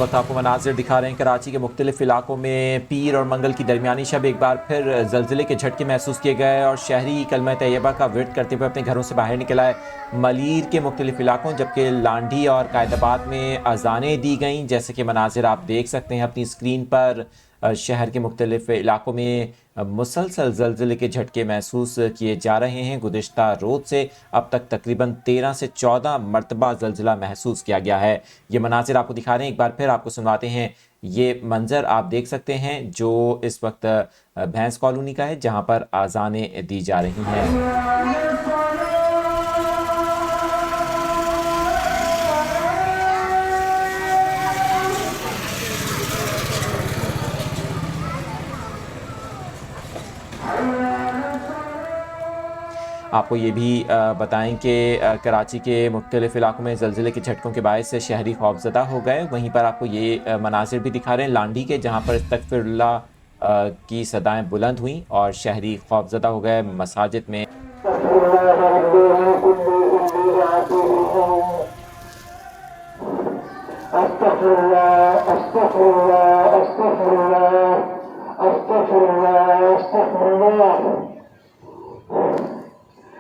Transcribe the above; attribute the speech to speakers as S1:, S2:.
S1: इस वक्त आपको मनाजिर दिखा रहे हैं कराची के मुख्तलिफ इलाकों में पीर और मंगल की दरमियानी शब एक बार फिर जल्जिले के झटके महसूस किए गए और शहरी कलमा तैयबा का विर्द करते हुए अपने घरों से बाहर निकल आए। मलीर के मुख्तलिफ इलाकों जबकि लांडी और कायदाबाद में अजानें दी गईं, जैसे कि मनाजिर आप देख सकते हैं अपनी स्क्रीन पर। शहर के मुख्तलिफ इलाकों में मुसलसल ज़लज़ले के झटके महसूस किए जा रहे हैं। गुज़िश्ता रोज़ से अब तक तकरीबन 13 से 14 मरतबा ज़लज़ला महसूस किया गया है। ये मनाज़िर आपको दिखा रहे हैं, एक बार फिर आपको सुनवाते हैं। ये मंज़र आप देख सकते हैं जो इस वक्त भैंस कॉलोनी का है, जहाँ पर आज़ानें दी जा रही हैं। आपको ये भी बताएं कि कराची के मुख्तलिफ़ इलाकों में ज़लज़ले के झटकों के बायस से शहरी खौफज़दा हो गए। वहीं पर आपको ये मनाज़िर भी दिखा रहे हैं लांडी के, जहाँ पर इस्तग़फ़िरुल्लाह की सदाएं बुलंद हुईं और शहरी खौफज़दा हो गए। मसाजिद में
S2: अस्तग़फिरुल्लाह